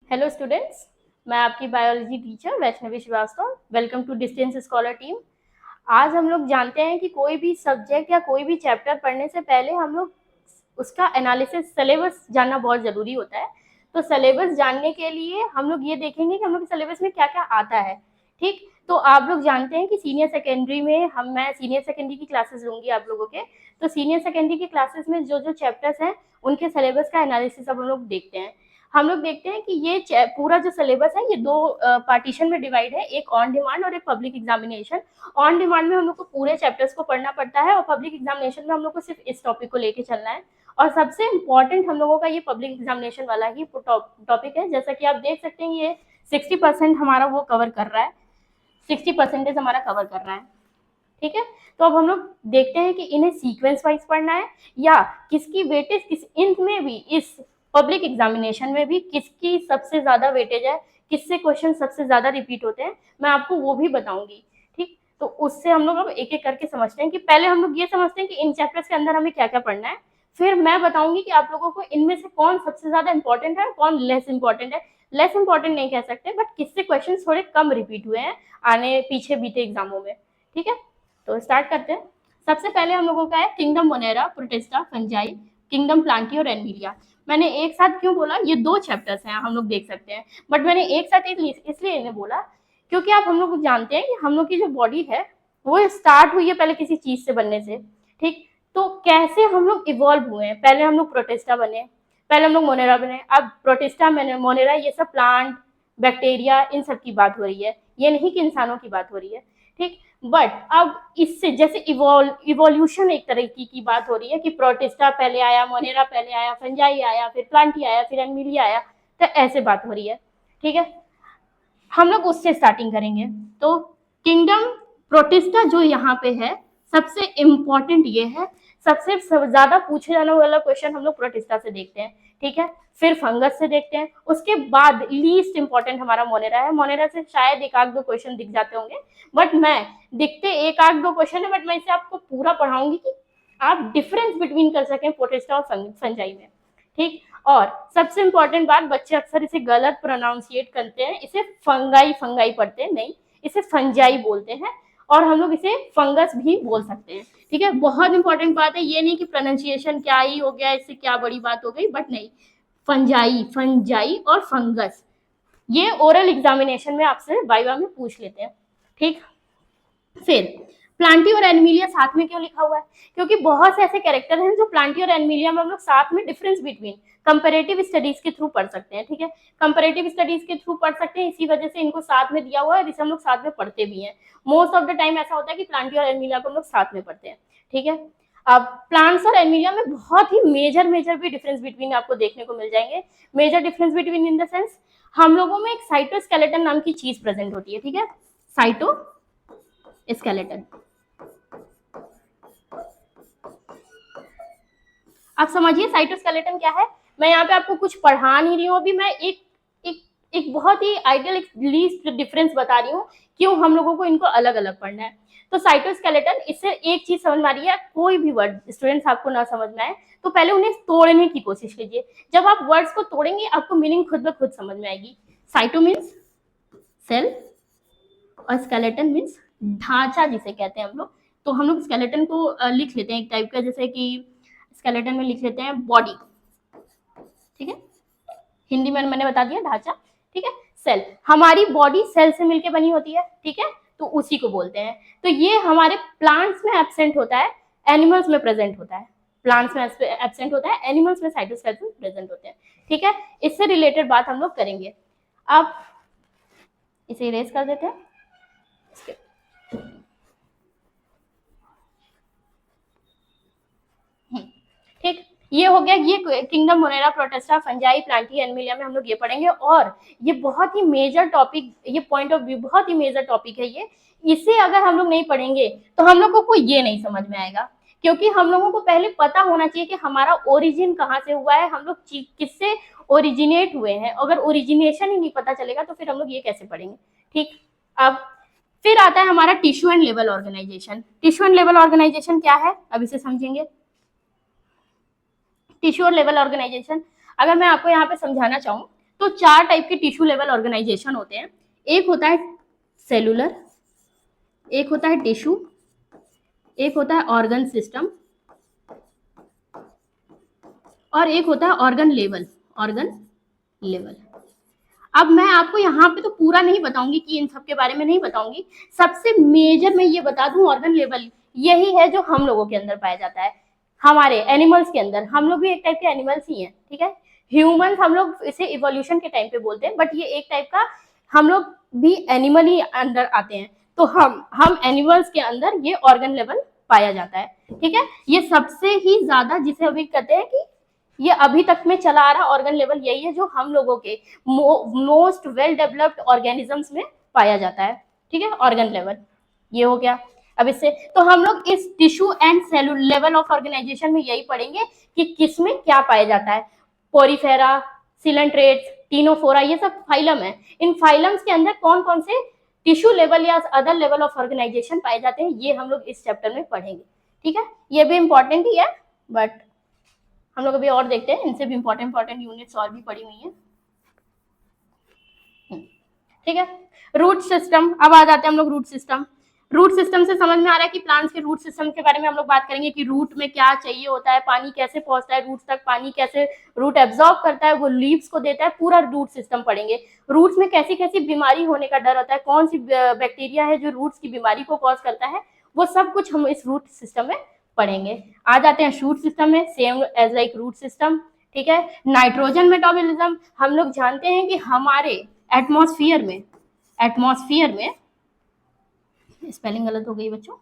Hello students, मैं आपकी biology teacher Vaishnavi Srivastava. Welcome to distance scholar team. आज हम लोग जानते हैं कि कोई भी सब्जेक्ट या कोई भी चैप्टर पढ़ने से पहले हम लोग उसका एनालिसिस सिलेबस जानना बहुत ज़रूरी होता है। तो सिलेबस जानने के लिए हम लोग ये देखेंगे कि हम लोग सिलेबस में क्या क्या आता है। ठीक, तो आप लोग जानते हैं कि सीनियर सेकेंडरी में मैं सीनियर सेकेंडरी की क्लासेस लूँगी आप लोगों के। तो सीनियर सेकेंडरी की क्लासेस में जो जो चैप्टर्स हैं उनके सिलेबस का एनालिसिस अब हम लोग देखते हैं। हम लोग देखते हैं कि ये पूरा जो सिलेबस है ये दो पार्टीशन में डिवाइड है, एक ऑन डिमांड और एक पब्लिक एग्जामिनेशन। ऑन डिमांड में हम लोग को पूरे चैप्टर्स को पढ़ना पड़ता है और पब्लिक एग्जामिनेशन में हम लोग को सिर्फ इस टॉपिक को लेके चलना है। और सबसे इम्पॉर्टेंट हम लोगों का ये पब्लिक एग्जामिनेशन वाला ही टॉपिक है। जैसा कि आप देख सकते हैं ये 60% हमारा वो कवर कर रहा है, 60% हमारा कवर कर रहा है। ठीक है, तो अब हम लोग देखते हैं कि इन्हें सीक्वेंस वाइज पढ़ना है या किसकी वेटेज किस इनमें भी, इस पब्लिक एग्जामिनेशन में भी किसकी सबसे ज्यादा वेटेज है, किससे क्वेश्चन सबसे ज्यादा रिपीट होते हैं, मैं आपको वो भी बताऊंगी। ठीक, तो उससे हम लोग अब एक एक करके समझते हैं कि पहले हम लोग ये समझते हैं कि इन चैप्टर्स के अंदर हमें क्या क्या पढ़ना है। फिर मैं बताऊंगी कि आप लोगों को इनमें से कौन सबसे ज्यादा इंपॉर्टेंट है, कौन लेस इंपॉर्टेंट है। लेस इंपॉर्टेंट नहीं कह सकते, बट किससे क्वेश्चन थोड़े कम रिपीट हुए हैं आने पीछे बीते एग्जामों में। ठीक है, तो स्टार्ट करते हैं। सबसे पहले हम लोगों का है kingdom Monera, protista, fungi, kingdom Plantae और एनविलिया। मैंने एक साथ क्यों बोला, ये दो चैप्टर्स हैं हम लोग देख सकते हैं, बट मैंने एक साथ इसलिए इन्हें बोला क्योंकि आप हम लोग जानते हैं कि हम लोग की जो बॉडी है वो स्टार्ट हुई है पहले किसी चीज से बनने से। ठीक, तो कैसे हम लोग इवॉल्व हुए हैं, पहले हम लोग प्रोटिस्टा बने, पहले हम लोग मोनेरा बने, अब प्रोटिस्टा मोनेरा ये सब प्लांट बैक्टीरिया इन सब की बात हो रही है, ये नहीं कि इंसानों की बात हो रही है। ठीक, बट अब इससे जैसे इवोल्यूशन एक तरह की बात हो रही है कि प्रोटिस्टा पहले आया, मोनेरा पहले आया, फंजाई आया, फिर प्लांटी आया, फिर एनमिलिया आया, तो ऐसे बात हो रही है। ठीक है, हम लोग उससे स्टार्टिंग करेंगे। तो किंगडम प्रोटिस्टा जो यहाँ पे है सबसे इम्पोर्टेंट ये है, सबसे ज्यादा पूछे जाने वाला क्वेश्चन हम लोग प्रोटिस्टा से देखते हैं। ठीक है, फिर फंगस से देखते हैं, उसके बाद लीस्ट इंपॉर्टेंट हमारा मोनेरा है। मोनेरा से शायद एक आध दो क्वेश्चन दिख जाते होंगे, बट मैं दिखते एक आध दो क्वेश्चन है, बट मैं इसे आपको पूरा पढ़ाऊंगी कि आप डिफरेंस बिटवीन कर सकें प्रोटिस्टा और फंजाई में। ठीक, और सबसे इंपॉर्टेंट बात, बच्चे अक्सर इसे गलत प्रोनाउंसिएट करते हैं, इसे फंगाई फंगाई पढ़ते हैं, नहीं इसे फंजाई बोलते हैं, और हम लोग इसे फंगस भी बोल सकते हैं। ठीक है, बहुत इंपॉर्टेंट बात है, ये नहीं कि प्रोनाउंसिएशन क्या ही हो गया, इससे क्या बड़ी बात हो गई, बट नहीं, फंजाई फंजाई और फंगस ये ओरल एग्जामिनेशन में आपसे वाइवा में पूछ लेते हैं। ठीक, फिर प्लांटी और एनिमिलिया साथ में क्यों लिखा हुआ है, क्योंकि बहुत से ऐसे कैरेक्टर हैं जो प्लांटी और एनिमिलिया में हम लोग साथ में डिफरेंस बिटवीन कंपैरेटिव स्टडीज के थ्रू पढ़ सकते हैं। ठीक है, कंपैरेटिव स्टडीज के थ्रू पढ़ सकते हैं, इसी वजह से इनको साथ में दिया हुआ है, जिसे हम लोग साथ में पढ़ते भी हैं। मोस्ट ऑफ द टाइम ऐसा होता है कि प्लांटी और एनिमिलिया को हम लोग साथ में पढ़ते हैं। ठीक है, अब प्लांट्स और एनिमिलिया में बहुत ही मेजर भी डिफरेंस बिटवीन आपको देखने को मिल जाएंगे। Major difference between in the sense, हम लोगों में एक साइटोस्केलेटन नाम की चीज प्रेजेंट होती है। ठीक है, साइटो स्केलेटन, आप समझिए साइटोस्केलेटन क्या है। मैं यहाँ पे आपको कुछ पढ़ा नहीं रही हूँ, अभी मैं एक एक एक बहुत ही आइडियल एक लीस्ट डिफरेंस बता रही हूँ क्यों हम लोगों को इनको अलग अलग पढ़ना है। तो साइटोस्केलेटन, इससे एक चीज समझ में आ रही है, कोई भी वर्ड स्टूडेंट्स आपको ना समझ में आए तो पहले उन्हें तोड़ने की कोशिश कीजिए। जब आप वर्ड्स को तोड़ेंगे आपको मीनिंग खुद ब खुद समझ में आएगी। साइटो मीन्स सेल और स्केलेटन मीन्स ढांचा जिसे कहते हैं हम लोग। तो हम लोग स्केलेटन को लिख लेते हैं एक टाइप का, जैसे कि स्केलेटन में लिख लेते हैं बॉडी। ठीक है, हिंदी में मैंने बता दिया ढांचा। ठीक है, सेल, हमारी बॉडी सेल से मिलकर बनी होती है। ठीक है, तो उसी को बोलते हैं। तो ये हमारे प्लांट्स में एब्सेंट होता है, एनिमल्स में प्रेजेंट होता है। प्लांट्स में एब्सेंट होता है, एनिमल्स में साइटोस्केलेटन प्रेजेंट होते हैं। ठीक है, इससे रिलेटेड बात हम लोग करेंगे। अब इसे इरेज कर देते हैं। ठीक, ये हो गया, ये kingdom Monera, protista, fungi, Plantae, Animalia में हम लोग ये पढ़ेंगे। और ये बहुत ही मेजर टॉपिक, ये पॉइंट ऑफ व्यू बहुत ही मेजर टॉपिक है ये। इसे अगर हम लोग नहीं पढ़ेंगे तो हम लोगों को ये नहीं समझ में आएगा, क्योंकि हम लोगों को पहले पता होना चाहिए कि हमारा ओरिजिन कहाँ से हुआ है, हम लोग किससे ओरिजिनेट हुए हैं। अगर ओरिजिनेशन ही नहीं पता चलेगा तो फिर हम लोग ये कैसे पढ़ेंगे। ठीक, अब फिर आता है हमारा tissue and level organization. Tissue and level organization क्या है, अब इसे समझेंगे। टिश्यू और लेवल ऑर्गेनाइजेशन, अगर मैं आपको यहाँ पे समझाना चाहूँ तो 4 टाइप के टिश्यू लेवल ऑर्गेनाइजेशन होते हैं। एक होता है सेलुलर, एक होता है टिश्यू, एक होता है ऑर्गन सिस्टम, और एक होता है ऑर्गन लेवल। Organ level. अब मैं आपको यहाँ पे तो पूरा नहीं बताऊंगी कि इन सब के बारे में नहीं बताऊंगी, सबसे मेजर मैं ये बता दूं ऑर्गन लेवल यही है जो हम लोगों के अंदर पाया जाता है, हमारे एनिमल्स के अंदर। हम लोग भी एक टाइप के एनिमल्स ही हैं, ठीक है। ह्यूमन हम लोग इसे इवोल्यूशन के टाइम पे बोलते हैं, बट ये एक टाइप का हम लोग भी एनिमल ही अंदर आते हैं। तो हम एनिमल्स के अंदर ये ऑर्गन लेवल पाया जाता है, ठीक है। ये सबसे ही ज्यादा जिसे अभी कहते हैं कि ये अभी तक में चला आ रहा ऑर्गन लेवल यही है जो हम लोगों के मोस्ट वेल डेवलप्ड ऑर्गेनिजम्स में पाया जाता है, ठीक है। ऑर्गन लेवल ये हो गया। अब इससे तो हम लोग इस tissue and cellular level of organization में यही पढ़ेंगे कि किसमें क्या पाया जाता है। पोरीफेरा, सिलेंट्रेट्स, टीनोफोरा, ये सब फाइलम है। इन फाइलम्स के अंदर कौन कौन से टिश्यू लेवल या अदर लेवल ऑफ ऑर्गेनाइजेशन पाए जाते हैं, ये हम लोग इस चैप्टर में पढ़ेंगे, ठीक है। ये भी इंपॉर्टेंट ही है, बट हम लोग अभी और देखते हैं, इनसे भी इंपॉर्टेंट यूनिट्स और भी पड़ी हुई हैं, ठीक है। रूट सिस्टम, अब आ जाते हैं हम लोग रूट सिस्टम। रूट सिस्टम से समझ में आ रहा है कि प्लांट्स के रूट सिस्टम के बारे में हम लोग बात करेंगे कि रूट में क्या चाहिए होता है, पानी कैसे पहुंचता है रूट्स तक, पानी कैसे रूट एब्जॉर्ब करता है, वो लीव्स को देता है, पूरा रूट सिस्टम पढ़ेंगे। रूट्स में कैसी कैसी बीमारी होने का डर होता है, कौन सी बैक्टीरिया है जो रूट्स की बीमारी को कॉज करता है, वो सब कुछ हम इस रूट सिस्टम में पढ़ेंगे। आ जाते हैं शूट सिस्टम में, same as like root system, ठीक है। नाइट्रोजन मेटाबॉलिज्म, हम लोग जानते हैं कि हमारे एटमॉस्फेयर में स्पेलिंग गलत हो गई बच्चों,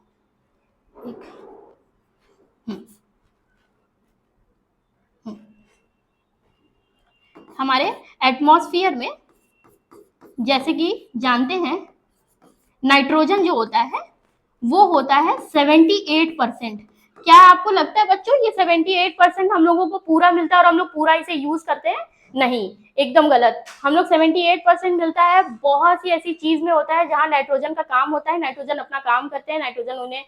हमारे एटमॉस्फेयर में जैसे कि जानते हैं नाइट्रोजन जो होता है वो होता है 78%। क्या आपको लगता है बच्चों ये 78% हम लोगों को पूरा मिलता है और हम लोग पूरा इसे यूज करते हैं? नहीं, एकदम गलत। हम लोग 78% मिलता है, बहुत सी ऐसी चीज में होता है जहां नाइट्रोजन का काम होता है, नाइट्रोजन अपना काम करते हैं, नाइट्रोजन उन्हें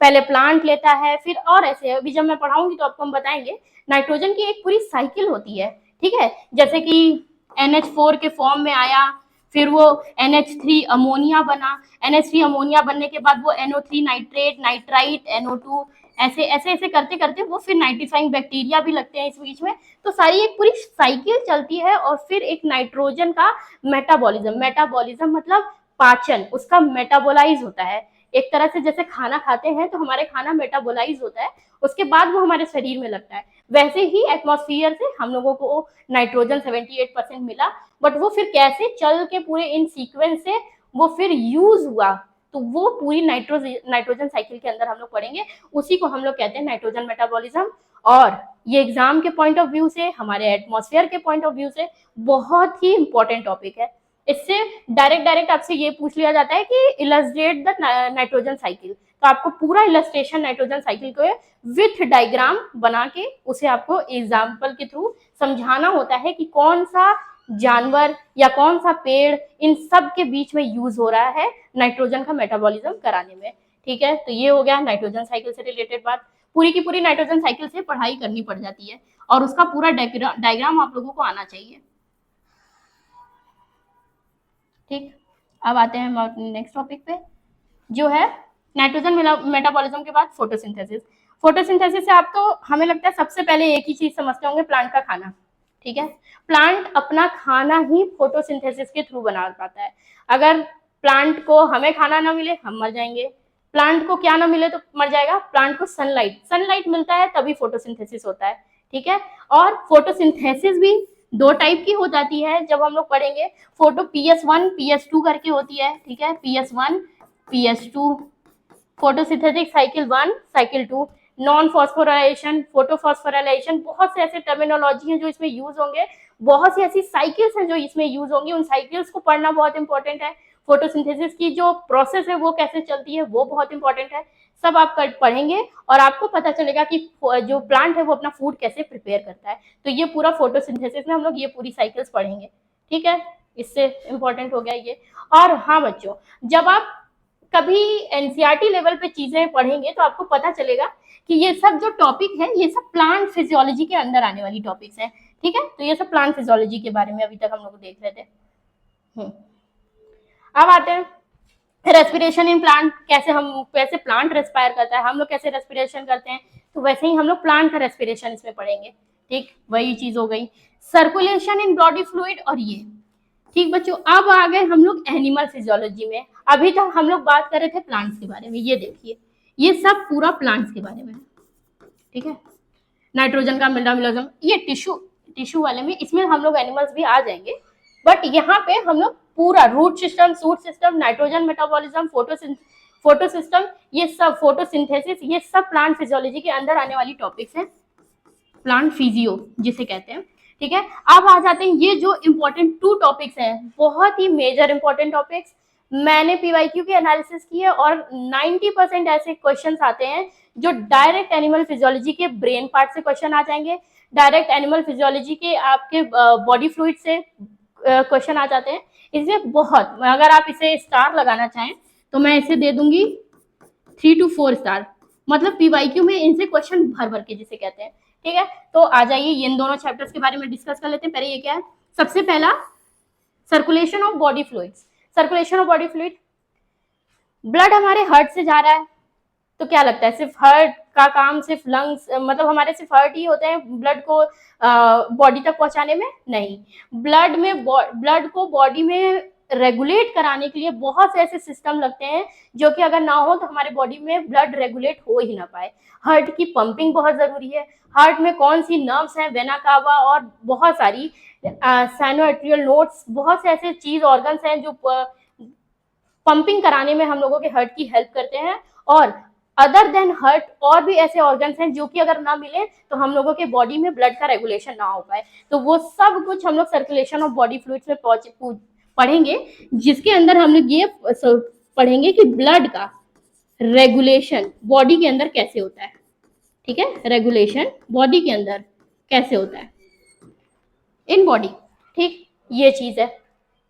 पहले प्लांट लेता है, फिर और ऐसे अभी जब मैं पढ़ाऊंगी तो आपको हम बताएंगे। नाइट्रोजन की एक पूरी साइकिल होती है, ठीक है। जैसे कि NH4 के फॉर्म में आया, फिर वो NH3 अमोनिया बना, NH3 अमोनिया बनने के बाद वो NO3 नाइट्रेट, नाइट्राइट, NO2, ऐसे ऐसे ऐसे करते करते वो फिर नाइट्रीफाइंग बैक्टीरिया भी लगते हैं इस बीच में। तो सारी एक पूरी साइकिल चलती है और फिर एक नाइट्रोजन का मेटाबॉलिज्म मतलब पाचन, उसका मेटाबोलाइज होता है। एक तरह से जैसे खाना खाते हैं तो हमारे खाना मेटाबोलाइज होता है, उसके बाद वो हमारे शरीर में लगता है, वैसे ही एटमॉस्फेयर से हम लोगों को नाइट्रोजन 78% मिला। बट वो फिर कैसे चल के पूरे इन सीक्वेंस से वो फिर यूज हुआ, तो वो पूरी नाइट्रोजन साइकिल के अंदर हम लोग पढ़ेंगे, उसी को हम लोग कहते हैं नाइट्रोजन मेटाबॉलिज्म। और ये एग्जाम के पॉइंट ऑफ व्यू से, हमारे एटमॉस्फेयर के पॉइंट ऑफ व्यू से बहुत ही इंपॉर्टेंट टॉपिक है। इससे डायरेक्ट आपसे ये पूछ लिया जाता है कि इलस्ट्रेट द नाइट्रोजन साइकिल, तो आपको पूरा इलस्ट्रेशन नाइट्रोजन साइकिल को विथ डायग्राम बना के उसे आपको एग्जाम्पल के थ्रू समझाना होता है कि कौन सा जानवर या कौन सा पेड़ इन सब के बीच में यूज हो रहा है नाइट्रोजन का मेटाबॉलिज्म कराने में, ठीक है। तो ये हो गया नाइट्रोजन साइकिल से रिलेटेड बात। पूरी की पूरी नाइट्रोजन साइकिल से पढ़ाई करनी पड़ जाती है और उसका पूरा डायग्राम आप लोगों को आना चाहिए, ठीक। अब आते हैं नेक्स्ट टॉपिक पे, जो है नाइट्रोजन मेटाबॉलिज्म के बाद फोटोसिंथेसिस। फोटोसिंथेसिस से आप तो हमें लगता है सबसे पहले एक ही चीज समझते होंगे, प्लांट का खाना, ठीक है। प्लांट अपना खाना ही फोटोसिंथेसिस के थ्रू बना पाता है। अगर प्लांट को हमें खाना ना मिले हम मर जाएंगे, प्लांट को क्या ना मिले तो मर जाएगा, प्लांट को सनलाइट मिलता है तभी फोटोसिंथेसिस होता है, ठीक है। और फोटोसिंथेसिस भी दो टाइप की हो जाती है, जब हम लोग पढ़ेंगे फोटो PS1 PS2 करके होती है, ठीक है। PS1 PS2, photosynthetic cycle 1 cycle 2, non phosphorylation, photophosphorylation, बहुत से ऐसे टर्मिनोलॉजी हैं जो इसमें यूज होंगे, बहुत सी ऐसी साइकिल्स हैं जो इसमें यूज होंगी, उन साइकिल्स को पढ़ना बहुत इंपॉर्टेंट है। फोटोसिंथेसिस की जो प्रोसेस है वो कैसे चलती है वो बहुत इंपॉर्टेंट है, सब आप पढ़ेंगे और आपको पता चलेगा कि जो प्लांट है वो अपना फूड कैसे प्रिपेयर करता है। तो ये पूरा फोटोसिंथेसिस में हम लोग ये पूरी साइकिल्स पढ़ेंगे, ठीक है। इससे इंपॉर्टेंट हो गया ये। और हाँ बच्चों, जब आप कभी एनसीईआरटी लेवल पे चीजें पढ़ेंगे तो आपको पता चलेगा कि ये सब जो टॉपिक है ये सब प्लांट फिजियोलॉजी के अंदर आने वाली टॉपिक्स हैं, ठीक है, तो ये सब प्लांट फिजियोलॉजी के बारे में अभी तक हम लोग देख रहे थे। अब आते हैं रेस्पिरेशन इन प्लांट, कैसे प्लांट रेस्पायर करता है, हम लोग कैसे रेस्पिरेशन करते हैं, तो वैसे ही हम लोग प्लांट का रेस्पिरेशन इसमें पढ़ेंगे। ठीक, वही चीज हो गई। सर्कुलेशन इन बॉडी फ्लूइड, और ये ठीक बच्चों, अब आ गए हम लोग एनिमल फिजियोलॉजी में। अभी तक हम लोग बात कर रहे थे प्लांट्स के बारे में, ये देखिए ये सब पूरा प्लांट्स के बारे में है। ठीक है, नाइट्रोजन का मेटाबॉलिज्म, ये टिश्यू वाले में, इसमें हम लोग एनिमल्स भी आ जाएंगे, बट यहाँ पे हम लोग पूरा root system, shoot system, nitrogen metabolism, photo system, ये सब फोटोसिंथेसिस, ये सब प्लांट फिजियोलॉजी के अंदर आने वाली टॉपिक्स हैं, प्लांट फिजियो जिसे कहते हैं। ठीक है, अब आ जाते हैं ये जो इम्पोर्टेंट 2 टॉपिक्स हैं, बहुत ही मेजर इंपॉर्टेंट टॉपिक्स। मैंने पीवाईक्यू की एनालिसिस की है और 90% ऐसे क्वेश्चंस आते हैं जो डायरेक्ट एनिमल फिजियोलॉजी के ब्रेन पार्ट से क्वेश्चन आ जाएंगे, डायरेक्ट एनिमल फिजियोलॉजी के आपके बॉडी फ्लूइड से क्वेश्चन आ जाते हैं। इसमें बहुत, अगर आप इसे स्टार लगाना चाहें तो मैं इसे दे दूंगी 3 to 4 स्टार, मतलब पीवाईक्यू में इनसे क्वेश्चन भर भर के जिसे कहते हैं। ठीक है, तो आ जाइए इन दोनों चैप्टर्स के बारे में डिस्कस कर लेते हैं। पहले ये क्या है, सबसे पहला circulation of body fluids. Circulation of body fluid, blood हमारे हार्ट से जा रहा है, तो क्या लगता है सिर्फ हार्ट का काम सिर्फ लंग्स, मतलब हमारे सिर्फ हार्ट ही होते हैं ब्लड को बॉडी तक पहुंचाने में? नहीं, ब्लड को बॉडी में रेगुलेट कराने के लिए बहुत से ऐसे सिस्टम लगते हैं जो कि अगर ना हो तो हमारे बॉडी में ब्लड रेगुलेट हो ही ना पाए। हार्ट की पंपिंग बहुत जरूरी है, हार्ट में कौन सी नर्व्स हैं, वेना कावा और बहुत सारी साइनोएट्रियल नोड्स, बहुत से ऐसे चीज ऑर्गन्स हैं जो पंपिंग कराने में हम लोगों के हार्ट की हेल्प करते हैं। और अदर देन हार्ट और भी ऐसे ऑर्गन्स हैं जो कि अगर ना मिले तो हम लोगों के बॉडी में ब्लड का रेगुलेशन ना हो पाए। तो वो सब कुछ हम लोग सर्कुलेशन ऑफ बॉडी फ्लूइड्स में पढ़ेंगे, जिसके अंदर हम लोग ये पढ़ेंगे कि ब्लड का रेगुलेशन बॉडी के अंदर कैसे होता है। ठीक है, रेगुलेशन बॉडी के अंदर कैसे होता है इन बॉडी। ठीक, ये चीज है,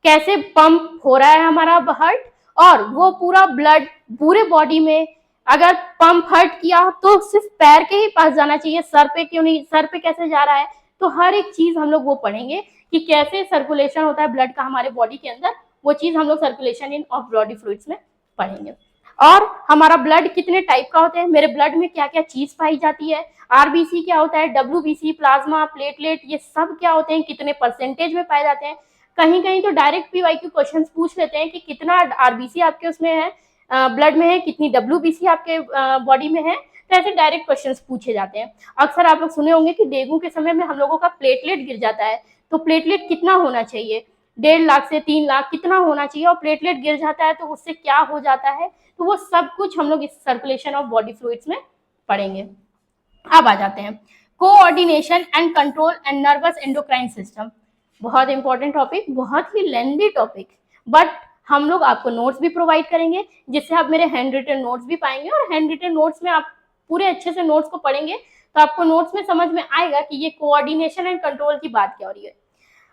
कैसे पंप हो रहा है हमारा हार्ट, और वो पूरा ब्लड पूरे बॉडी में अगर पंप हार्ट किया तो सिर्फ पैर के ही पास जाना चाहिए, सर पे क्यों नहीं, सर पे कैसे जा रहा है, तो हर एक चीज हम लोग वो पढ़ेंगे कि कैसे सर्कुलेशन होता है ब्लड का हमारे बॉडी के अंदर, वो चीज हम लोग circulation in of body fluids में पढ़ेंगे। और हमारा ब्लड कितने टाइप का होता है, मेरे ब्लड में क्या क्या चीज पाई जाती है, आरबीसी क्या होता है, डब्ल्यूबीसी, प्लाज्मा, प्लेटलेट, ये सब क्या होते हैं, कितने परसेंटेज में पाए जाते हैं। कहीं कहीं तो डायरेक्ट पीवाईक्यू क्वेश्चन पूछ लेते हैं कि कितना आरबीसी आपके उसमें है, ब्लड में है, कितनी डब्ल्यूबीसी आपके बॉडी में है, तो ऐसे डायरेक्ट क्वेश्चंस पूछे जाते हैं। अक्सर आप लोग सुने होंगे कि डेंगू के समय में हम लोगों का प्लेटलेट गिर जाता है, तो प्लेटलेट कितना होना चाहिए, 1.5 लाख से 3 लाख कितना होना चाहिए, और प्लेटलेट गिर जाता है तो उससे क्या हो जाता है, तो वो सब कुछ हम लोग इस सर्कुलेशन ऑफ बॉडी फ्लूइड्स में पढ़ेंगे। अब आ जाते हैं coordination and control and nervous endocrine system. बहुत इंपॉर्टेंट टॉपिक, बहुत ही लेंथी टॉपिक, बट हम लोग आपको नोट्स भी प्रोवाइड करेंगे जिससे आप मेरे हैंड रिटन नोट्स भी पाएंगे, और हैंड रिटन नोट्स में आप पूरे अच्छे से नोट्स को पढ़ेंगे तो आपको नोट्स में समझ में आएगा कि ये कोऑर्डिनेशन एंड कंट्रोल की बात क्या हो रही है।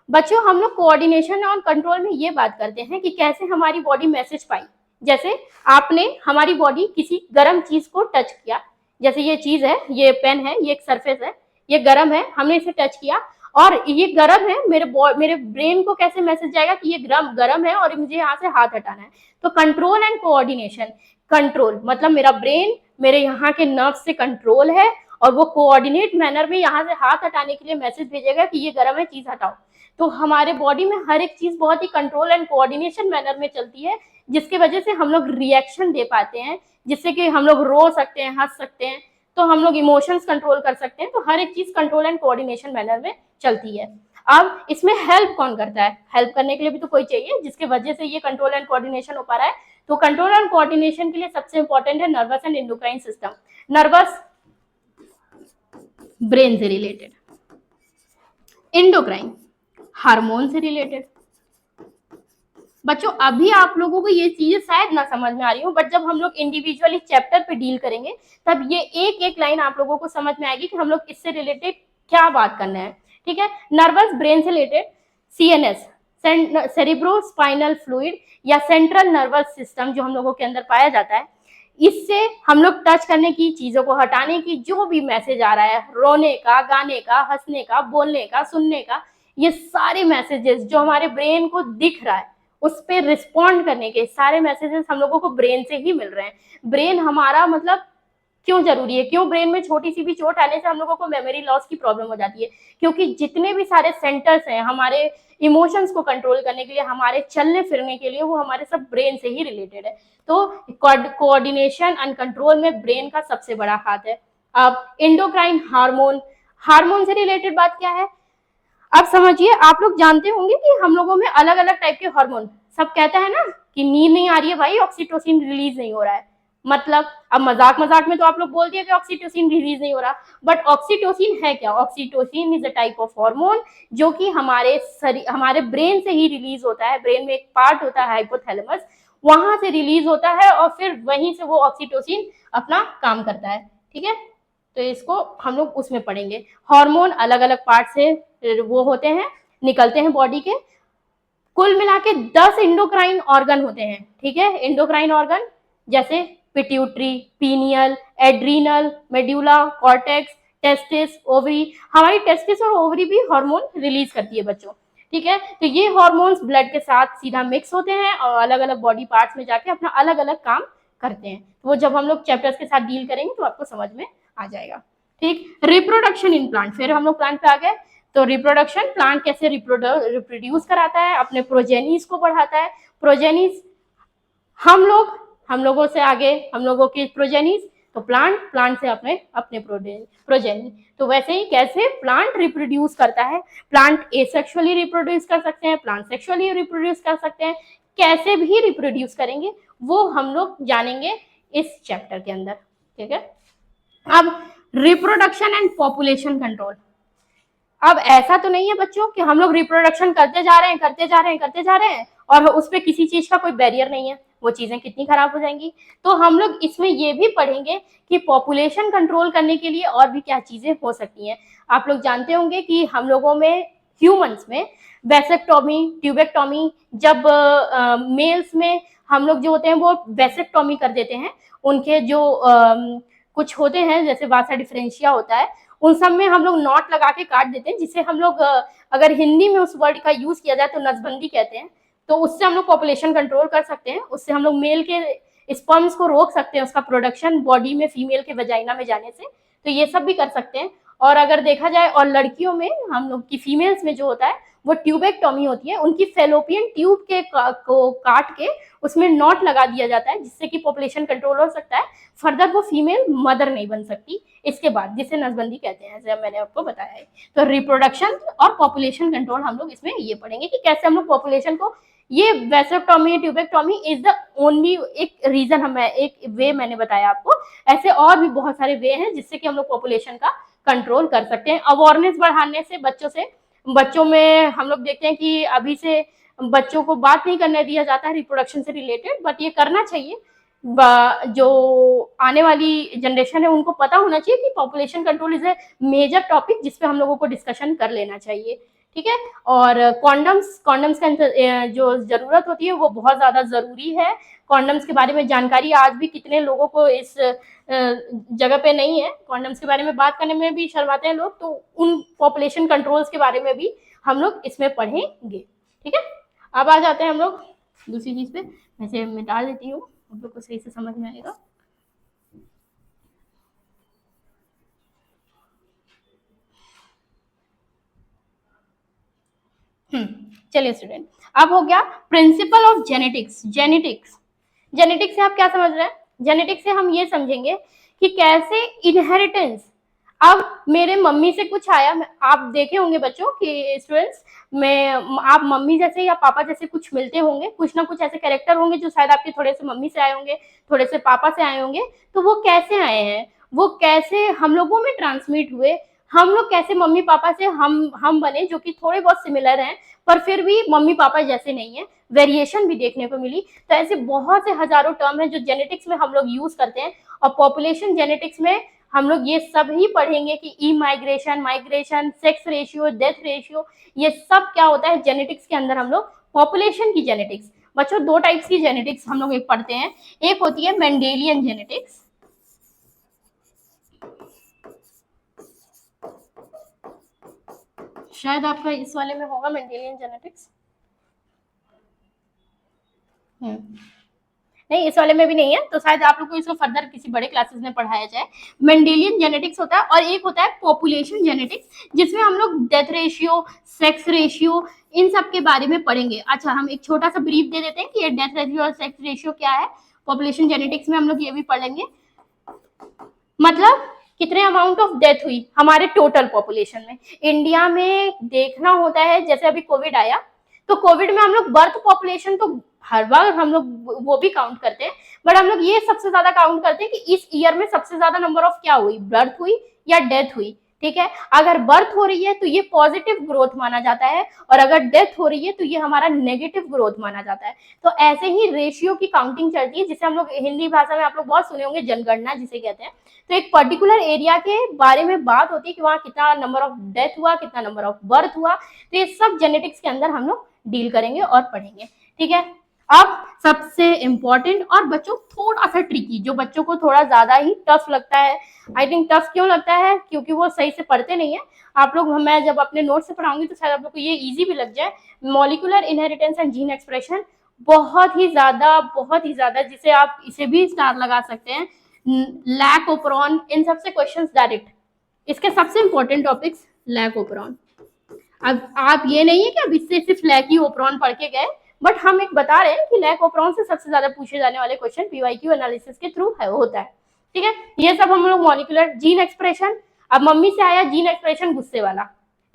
बच्चों, हम लोग कोऑर्डिनेशन और कंट्रोल में ये बात करते हैं कि कैसे हमारी बॉडी मैसेज पाई। जैसे आपने हमारी बॉडी किसी गर्म चीज को टच किया, जैसे ये चीज है, ये पेन है, ये एक सरफेस है, ये गर्म है, हमने इसे टच किया और ये गर्म है, मेरे ब्रेन को कैसे मैसेज जाएगा कि ये गर्म है और मुझे यहाँ से हाथ हटाना है। तो कंट्रोल एंड कोऑर्डिनेशन, कंट्रोल मतलब मेरा ब्रेन मेरे यहाँ के नर्व से कंट्रोल है और वो कोऑर्डिनेट मैनर में यहाँ से हाथ हटाने के लिए मैसेज भेजेगा कि ये गर्म है, चीज हटाओ। तो हमारे बॉडी में हर एक चीज बहुत ही कंट्रोल एंड कोऑर्डिनेशन मैनर में चलती है, जिसकी वजह से हम लोग रिएक्शन दे पाते हैं, जिससे कि हम लोग रो सकते हैं, हंस सकते हैं, तो हम लोग इमोशंस कंट्रोल कर सकते हैं। तो हर एक चीज कंट्रोल एंड कोऑर्डिनेशन मैनर में चलती है। अब इसमें हेल्प कौन करता है? हेल्प करने के लिए भी तो कोई चाहिए जिसकी वजह से ये कंट्रोल एंड कोऑर्डिनेशन हो पा रहा है। तो कंट्रोल एंड कोऑर्डिनेशन के लिए सबसे इंपॉर्टेंट है nervous and endocrine system. Nervous brain से रिलेटेड, एंडोक्राइन हार्मोन से रिलेटेड। बच्चों, अभी आप लोगों को ये चीजें शायद ना समझ में आ रही हो, बट जब हम लोग इंडिविजुअली चैप्टर पे डील करेंगे तब ये एक एक लाइन आप लोगों को समझ में आएगी कि हम लोग इससे रिलेटेड क्या बात करना है। ठीक है, नर्वस ब्रेन से related CNS, cerebro spinal fluid या सेंट्रल नर्वस सिस्टम जो हम लोगों के अंदर पाया जाता है, इससे हम लोग टच करने की, चीजों को हटाने की, जो भी मैसेज आ रहा है, रोने का, गाने का, हंसने का, बोलने का, सुनने का, ये सारे मैसेजेस जो हमारे ब्रेन को दिख रहा है उस पर रिस्पॉन्ड करने के सारे मैसेजेस हम लोगों को ब्रेन से ही मिल रहे हैं। ब्रेन हमारा मतलब क्यों जरूरी है, क्यों ब्रेन में छोटी सी भी चोट आने से हम लोगों को मेमोरी लॉस की प्रॉब्लम हो जाती है, क्योंकि जितने भी सारे सेंटर्स हैं हमारे इमोशंस को कंट्रोल करने के लिए, हमारे चलने फिरने के लिए, वो हमारे सब ब्रेन से ही रिलेटेड है। तो कोऑर्डिनेशन एंड कंट्रोल में ब्रेन का सबसे बड़ा हाथ है। अब एंडोक्राइन हार्मोन, हार्मोन से रिलेटेड बात क्या है, अब समझिए, आप लोग जानते होंगे कि हम लोगों में अलग अलग टाइप के हार्मोन, सब कहता है ना कि नींद नहीं आ रही है भाई, ऑक्सीटोसिन रिलीज नहीं हो रहा है, मतलब अब मजाक मजाक में तो आप लोग बोल दिए कि ऑक्सीटोसिन रिलीज नहीं हो रहा, बट ऑक्सीटोसिन है क्या? Oxytocin is a type of hormone जो कि हमारे ब्रेन से ही रिलीज होता है। ब्रेन में एक पार्ट होता है हाइपोथैलेमस, वहां से रिलीज होता है और फिर वहीं से वो ऑक्सीटोसिन अपना काम करता है। ठीक है, तो इसको हम लोग उसमें पढ़ेंगे। हार्मोन अलग अलग पार्ट से वो होते हैं, निकलते हैं बॉडी के। कुल मिला के 10 इंडोक्राइन ऑर्गन होते हैं। ठीक है, इंडोक्राइन ऑर्गन जैसे pituitary, pineal, adrenal, medulla, cortex, testis, ovary. हमारी टेस्टिस और ओवरी भी हार्मोन रिलीज करती है बच्चों। ठीक है, तो ये हार्मोन्स ब्लड के साथ सीधा मिक्स होते हैं और अलग अलग बॉडी पार्ट्स में जाके अपना अलग अलग काम करते हैं। वो जब हम लोग चैप्टर्स के साथ डील करेंगे तो आपको समझ में आ जाएगा। ठीक, रिप्रोडक्शन इन प्लांट, फिर हम लोग प्लांट पे आ गए। तो रिप्रोडक्शन, प्लांट कैसे रिप्रोड्यूस कराता है, अपने प्रोजेनीज को बढ़ाता है। प्रोजेनीज हम लोगों से आगे हम लोगों की प्रोजेनीज, तो प्लांट से अपने अपने प्रोजेनी। तो वैसे ही कैसे प्लांट रिप्रोड्यूस करता है, प्लांट एसेक्सुअली रिप्रोड्यूस कर सकते हैं, प्लांट सेक्सुअली रिप्रोड्यूस कर सकते हैं, कैसे भी रिप्रोड्यूस करेंगे वो हम लोग जानेंगे इस चैप्टर के अंदर। ठीक है, अब रिप्रोडक्शन एंड पॉपुलेशन कंट्रोल। अब ऐसा तो नहीं है बच्चों कि हम लोग रिप्रोडक्शन करते जा रहे हैं करते जा रहे हैं करते जा रहे हैं और उस पर किसी चीज का कोई बैरियर नहीं है, वो चीजें कितनी खराब हो जाएंगी। तो हम लोग इसमें ये भी पढ़ेंगे कि पॉपुलेशन कंट्रोल करने के लिए और भी क्या चीजें हो सकती हैं। आप लोग जानते होंगे कि हम लोगों में, ह्यूमंस में, वेसेक्टोमी, ट्यूबेक्टोमी, जब मेल्स में हम लोग जो होते हैं वो वेसेक्टोमी कर देते हैं, उनके जो कुछ होते हैं जैसे वासा डिफरेंशिया होता है, उन सब में हम लोग नॉट लगा के काट देते हैं, जिसे हम लोग अगर हिंदी में उस वर्ड का यूज किया जाए तो नसबंदी कहते हैं। तो उससे हम लोग पॉपुलेशन कंट्रोल कर सकते हैं, उससे हम लोग मेल के स्पर्म्स को रोक सकते हैं, उसका प्रोडक्शन बॉडी में फीमेल के वजाइना में जाने से। तो ये सब भी कर सकते हैं। और अगर देखा जाए और लड़कियों में, हम लोग की फीमेल्स में जो होता है वो ट्यूबेक्टोमी होती है, उनकी फेलोपियन ट्यूब के को काट के उसमें नॉट लगा दिया जाता है, जिससे कि पॉपुलेशन कंट्रोल हो सकता है। फर्दर वो फीमेल मदर नहीं बन सकती इसके बाद, जिसे नसबंदी कहते हैं, जैसे मैंने आपको बताया है। तो रिप्रोडक्शन और पॉपुलेशन कंट्रोल हम लोग इसमें ये पढ़ेंगे कि कैसे हम लोग पॉपुलेशन को, ये vasectomy, tubectomy is the only एक रीजन, हम एक वे मैंने बताया आपको, ऐसे और भी बहुत सारे वे हैं जिससे कि हम लोग पॉपुलेशन का कंट्रोल कर सकते हैं। अवेयरनेस बढ़ाने से बच्चों में हम लोग देखते हैं कि अभी से बच्चों को बात नहीं करने दिया जाता है रिप्रोडक्शन से रिलेटेड, बट ये करना चाहिए। जो आने वाली जनरेशन है उनको पता होना चाहिए कि population control is a major topic जिसपे हम लोगों को डिस्कशन कर लेना चाहिए। ठीक है, और कॉन्डम्स का जो जरूरत होती है वो बहुत ज्यादा जरूरी है। कॉन्डम्स के बारे में जानकारी आज भी कितने लोगों को इस जगह पे नहीं है, कॉन्डम्स के बारे में बात करने में भी शर्माते हैं लोग, तो उन पॉपुलेशन कंट्रोल्स के बारे में भी हम लोग इसमें पढ़ेंगे। ठीक है, अब आ जाते हैं हम लोग दूसरी चीज पे, वैसे मिटा देती हूँ, आप लोग को सही से समझ में आएगा। चलिए स्टूडेंट, अब हो गया प्रिंसिपल ऑफ जेनेटिक्स। जेनेटिक्स से आप क्या समझ रहे हैं? जेनेटिक्स से हम ये समझेंगे कि कैसे इनहेरिटेंस, अब मेरे मम्मी से कुछ आया, आप देखे होंगे बच्चों कि स्टूडेंट्स में आप मम्मी जैसे या पापा जैसे कुछ मिलते होंगे, कुछ ना कुछ ऐसे कैरेक्टर होंगे जो शायद आपके थोड़े से मम्मी से आए होंगे, थोड़े से पापा से आए होंगे। तो वो कैसे आए हैं, वो कैसे हम लोगों में ट्रांसमिट हुए, हम लोग कैसे मम्मी पापा से हम बने, जो कि थोड़े बहुत सिमिलर हैं पर फिर भी मम्मी पापा जैसे नहीं है, वेरिएशन भी देखने को मिली। तो ऐसे बहुत से हजारों टर्म है जो जेनेटिक्स में हम लोग यूज करते हैं, और पॉपुलेशन जेनेटिक्स में हम लोग ये सब ही पढ़ेंगे कि ई migration, migration, sex ratio, death ratio, ये सब क्या होता है जेनेटिक्स के अंदर। हम लोग पॉपुलेशन की जेनेटिक्स, बच्चों दो टाइप्स की जेनेटिक्स हम लोग एक पढ़ते हैं, एक होती है मेंडेलियन जेनेटिक्स, शायद आपका इस वाले में होगा मेंडेलियन जेनेटिक्स, नहीं इस वाले में भी नहीं है, तो शायद आप लोग को इसको फर्दर किसी बड़े क्लासेस में पढ़ाया जाए। मेंडेलियन जेनेटिक्स होता है और एक होता है पॉपुलेशन जेनेटिक्स, जिसमें हम लोग डेथ रेशियो, सेक्स रेशियो, इन सब के बारे में पढ़ेंगे। अच्छा, हम एक छोटा सा ब्रीफ दे देते हैं कि ये डेथ रेशियो और सेक्स रेशियो क्या है। पॉपुलेशन जेनेटिक्स में हम लोग ये भी पढ़ लेंगे, मतलब कितने अमाउंट ऑफ डेथ हुई हमारे टोटल पॉपुलेशन में। इंडिया में देखना होता है, जैसे अभी कोविड आया, तो कोविड में हम लोग बर्थ पॉपुलेशन तो हर बार हम लोग वो भी काउंट करते हैं, बट हम लोग ये सबसे ज्यादा काउंट करते हैं कि इस ईयर में सबसे ज्यादा नंबर ऑफ क्या हुई, बर्थ हुई या डेथ हुई। ठीक है, अगर बर्थ हो रही है तो ये पॉजिटिव ग्रोथ माना जाता है, और अगर डेथ हो रही है तो ये हमारा नेगेटिव ग्रोथ माना जाता है। तो ऐसे ही रेशियो की काउंटिंग चलती है, जिसे हम लोग हिंदी भाषा में आप लोग बहुत सुने होंगे जनगणना जिसे कहते हैं। तो एक पर्टिकुलर एरिया के बारे में बात होती है कि वहां कितना नंबर ऑफ डेथ हुआ, कितना नंबर ऑफ बर्थ हुआ। तो ये सब जेनेटिक्स के अंदर हम लोग डील करेंगे और पढ़ेंगे। ठीक है, अब सबसे इंपॉर्टेंट और बच्चों थोड़ा सा ट्रिकी, जो बच्चों को थोड़ा ज्यादा ही टफ लगता है। आई थिंक टफ क्यों लगता है, क्योंकि वो सही से पढ़ते नहीं है। आप लोग, मैं जब अपने नोट से पढ़ाऊंगी तो शायद आप लोग को ये इजी भी लग जाए। Molecular inheritance and gene expression बहुत ही ज्यादा, जिसे आप इसे भी स्टार लगा सकते हैं, लैक ओपरॉन, इन सबसे क्वेश्चंस डायरेक्ट। इसके सबसे इंपॉर्टेंट टॉपिक्स लैक ओपरॉन। अब आप ये नहीं है कि अब इससे सिर्फ लैक ही ओपरॉन पढ़ के गए, बट हम एक बता रहे हैं कि लैक ओपरॉन से सबसे ज्यादा पूछे जाने वाले क्वेश्चन पीवाईक्यू एनालिसिस के थ्रू है होता है। ठीक है, ये सब हम लोग मॉलिक्यूलर जीन एक्सप्रेशन। अब मम्मी से आया जीन एक्सप्रेशन गुस्से वाला,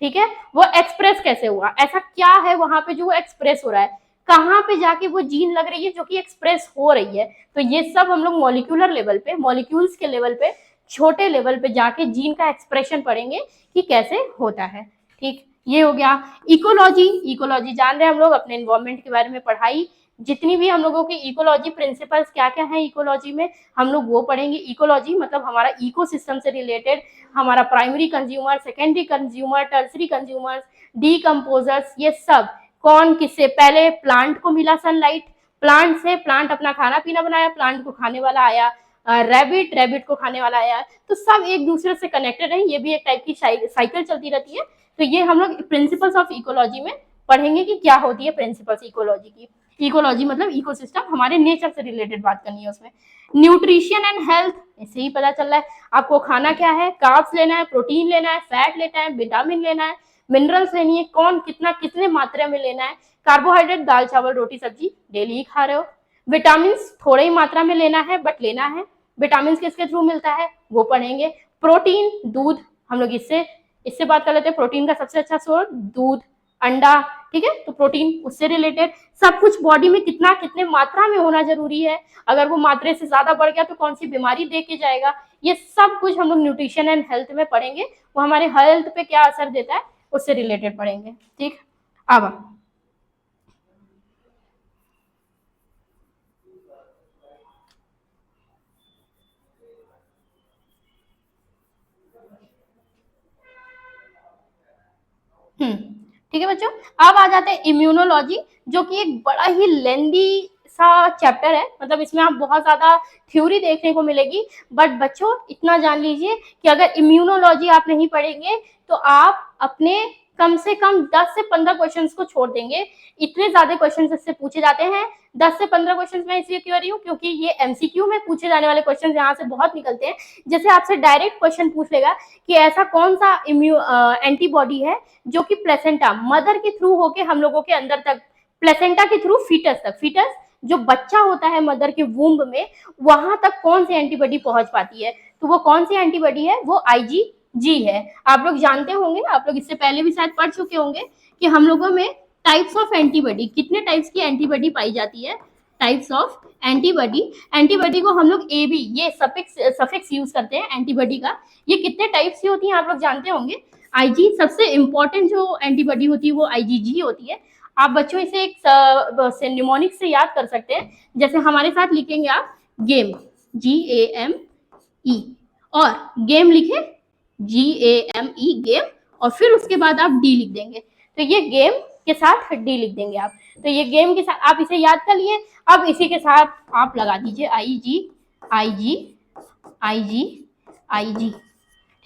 ठीक है, वो एक्सप्रेस कैसे हुआ, ऐसा क्या है वहां पे जो वो एक्सप्रेस हो रहा है, कहाँ पे जाके वो जीन लग रही है जो कि एक्सप्रेस हो रही है। तो ये सब हम लोग मॉलिक्यूलर लेवल पे, मॉलिक्यूल्स के लेवल पे, छोटे लेवल पे जाके जीन का एक्सप्रेशन पढ़ेंगे कि कैसे होता है। ठीक, ये हो गया। इकोलॉजी, इकोलॉजी जान रहे हैं हम लोग, अपने एनवायरमेंट के बारे में पढ़ाई, जितनी भी हम लोगों की इकोलॉजी प्रिंसिपल्स क्या क्या है इकोलॉजी में, हम लोग वो पढ़ेंगे। इकोलॉजी मतलब हमारा इकोसिस्टम से रिलेटेड, हमारा primary consumer, secondary consumer, tertiary consumers, decomposers, ये सब कौन किससे, पहले प्लांट को मिला सनलाइट, प्लांट से प्लांट अपना खाना पीना बनाया, प्लांट को खाने वाला आया रैबिट, रैबिट को खाने वाला आया, तो सब एक दूसरे से कनेक्टेड है। ये भी एक टाइप की साइकिल चलती रहती है। तो ये हम लोग प्रिंसिपल्स ऑफ इकोलॉजी में पढ़ेंगे कि क्या होती है प्रिंसिपल्स इकोलॉजी की। इकोलॉजी मतलब इकोसिस्टम, हमारे नेचर से रिलेटेड बात करनी है उसमें। न्यूट्रिशन एंड हेल्थ, इससे ही पता चल रहा है आपको खाना क्या है, कार्ब्स लेना है, प्रोटीन लेना है, फैट लेना है, विटामिन लेना है, मिनरल्स लेनी है, कौन कितना कितने मात्रा में लेना है। कार्बोहाइड्रेट दाल चावल रोटी सब्जी डेली ही खा रहे हो। विटामिन थोड़े ही मात्रा में लेना है बट लेना है। विटामिन किसके थ्रू मिलता है वो पढ़ेंगे। प्रोटीन, दूध, हम लोग इससे बात कर लेते हैं। प्रोटीन का सबसे अच्छा सोर्स दूध, अंडा, ठीक है, तो प्रोटीन उससे रिलेटेड। सब कुछ बॉडी में कितना कितने मात्रा में होना जरूरी है, अगर वो मात्रा से ज्यादा बढ़ गया तो कौन सी बीमारी दे के जाएगा, ये सब कुछ हम लोग न्यूट्रिशन एंड हेल्थ में पढ़ेंगे। वो हमारे हेल्थ पे क्या असर देता है उससे रिलेटेड पढ़ेंगे। ठीक, अब ठीक है बच्चों, अब आ जाते हैं इम्यूनोलॉजी, जो कि एक बड़ा ही लेंदी सा चैप्टर है। मतलब इसमें आप बहुत ज्यादा थ्योरी देखने को मिलेगी, बट बच्चों इतना जान लीजिए कि अगर इम्यूनोलॉजी आप नहीं पढ़ेंगे तो आप अपने कम से कम 10 से 15 क्वेश्चंस को छोड़ देंगे। इतने ज्यादा क्वेश्चंस इससे पूछे जाते हैं। 10 से 15 क्वेश्चंस मैं इसलिए क्यों रही हूँ क्योंकि ये एमसीक्यू में पूछे जाने वाले क्वेश्चंस यहाँ से बहुत निकलते हैं। जैसे आपसे डायरेक्ट क्वेश्चन पूछ लेगा कि ऐसा कौन सा एंटीबॉडी है जो कि प्लेसेंटा, मदर के थ्रू होके हम लोगों के अंदर तक, प्लेसेंटा के थ्रू फीटस तक, फीटस जो बच्चा होता है मदर के वूम्ब में, वहां तक कौन सी एंटीबॉडी पहुंच पाती है। तो वो कौन सी एंटीबॉडी है, वो आईजीजी है। आप लोग जानते होंगे, आप लोग इससे पहले भी शायद पढ़ चुके होंगे कि हम लोगों में टाइप्स ऑफ एंटीबॉडी, कितने टाइप्स की एंटीबॉडी पाई जाती है, टाइप्स ऑफ एंटीबॉडी। एंटीबॉडी को हम लोग एबी, ये सफिक्स यूज करते हैं एंटीबॉडी का। ये कितने टाइप्स की होती हैं आप लोग जानते होंगे। आईजी सबसे इंपॉर्टेंट जो एंटीबॉडी होती है वो आईजीजी होती है। आप बच्चों इसे एक निमोनिक से याद कर सकते हैं। जैसे हमारे साथ लिखेंगे आप गेम, GAME, और गेम लिखे GAME, गेम, और फिर उसके बाद आप डी लिख देंगे। तो ये गेम के साथ डी लिख देंगे आप। तो ये गेम के साथ आप इसे याद कर लिए। अब इसी के साथ आप लगा दीजिए आई जी आई जी आई जी आई जी,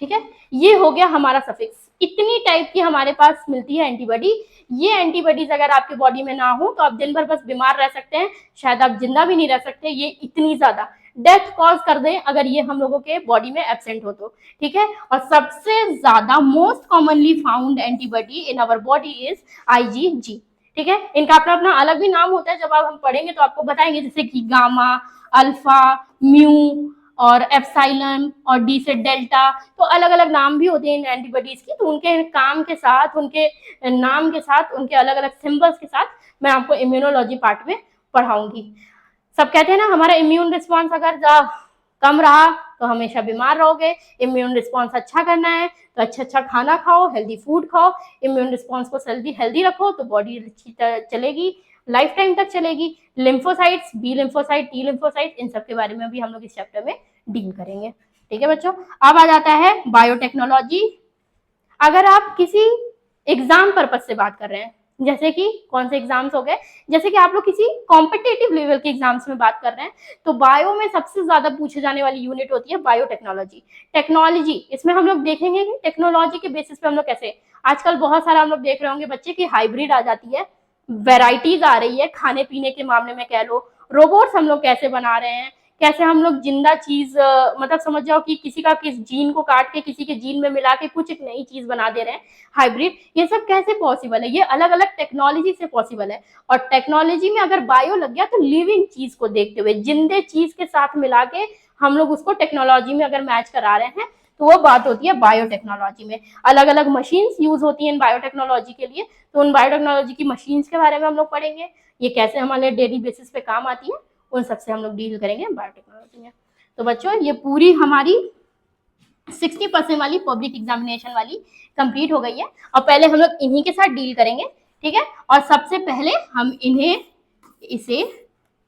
ठीक है। ये हो गया हमारा सफिक्स। इतनी टाइप की हमारे पास मिलती है एंटीबॉडी। ये एंटीबॉडीज अगर आपके बॉडी में ना हो तो आप दिन भर बस बीमार रह सकते हैं, शायद आप जिंदा भी नहीं रह सकते। ये इतनी ज्यादा डेथ कॉज कर दें अगर ये हम लोगों के बॉडी में एब्सेंट हो तो, ठीक है। और सबसे ज्यादा most commonly found antibody in our body is IgG, ठीक है। इनका अपना अपना अलग भी नाम होता है, जब आप हम पढ़ेंगे तो आपको बताएंगे, जैसे कि गामा, अल्फा, म्यू और एप्सिलॉन और डी से डेल्टा। तो अलग अलग नाम भी होते हैं इन एंटीबॉडीज की। तो उनके काम के साथ, उनके नाम के साथ, उनके अलग अलग सिंबल्स के साथ मैं आपको इम्यूनोलॉजी पार्ट में पढ़ाऊंगी। सब कहते हैं ना हमारा इम्यून रिस्पॉन्स अगर कम रहा तो हमेशा बीमार रहोगे। इम्यून रिस्पॉन्स अच्छा करना है तो अच्छा अच्छा खाना खाओ, हेल्दी फूड खाओ। इम्यून रिस्पॉन्स को हेल्दी रखो तो बॉडी अच्छी चलेगी, लाइफ टाइम तक चलेगी। Lymphocytes, B lymphocyte, T lymphocyte, इन सब के बारे में भी हम लोग इस चैप्टर में डील करेंगे, ठीक है बच्चों। अब आ जाता है बायोटेक्नोलॉजी। अगर आप किसी एग्जाम पर्पज से बात कर रहे हैं, जैसे कि कौन से एग्जाम्स हो गए, जैसे कि आप लोग किसी कॉम्पिटेटिव लेवल के एग्जाम्स में बात कर रहे हैं, तो बायो में सबसे ज्यादा पूछे जाने वाली यूनिट होती है बायोटेक्नोलॉजी। टेक्नोलॉजी, इसमें हम लोग देखेंगे कि टेक्नोलॉजी के बेसिस पे हम लोग कैसे, आजकल बहुत सारा हम लोग देख रहे होंगे बच्चे की हाइब्रिड आ जाती है, वेराइटीज आ रही है, खाने पीने के मामले में कह लो, रोबोट्स हम लोग कैसे बना रहे हैं, कैसे हम लोग जिंदा चीज, मतलब समझ जाओ कि किसी का किस जीन को काट के किसी के जीन में मिला के कुछ एक नई चीज बना दे रहे हैं, हाइब्रिड। ये सब कैसे पॉसिबल है? ये अलग अलग टेक्नोलॉजी से पॉसिबल है। और टेक्नोलॉजी में अगर बायो लग गया तो लिविंग चीज को देखते हुए, जिंदे चीज के साथ मिला के हम लोग उसको टेक्नोलॉजी में अगर मैच करा रहे हैं तो वो बात होती है बायोटेक्नोलॉजी में। अलग अलग मशीन्स यूज होती हैं बायोटेक्नोलॉजी के लिए, तो उन बायोटेक्नोलॉजी की मशीन्स के बारे में हम लोग पढ़ेंगे, ये कैसे हमारे डेली बेसिस पे काम आती है, उन सबसे हम लोग डील करेंगे बायोटेक्नोलॉजी में। तो बच्चों ये पूरी हमारी 60% वाली पब्लिक एग्जामिनेशन वाली कंप्लीट हो गई है। और पहले हम लोग इन्हीं के साथ डील करेंगे, ठीक है। और सबसे पहले हम इन्हें इसे,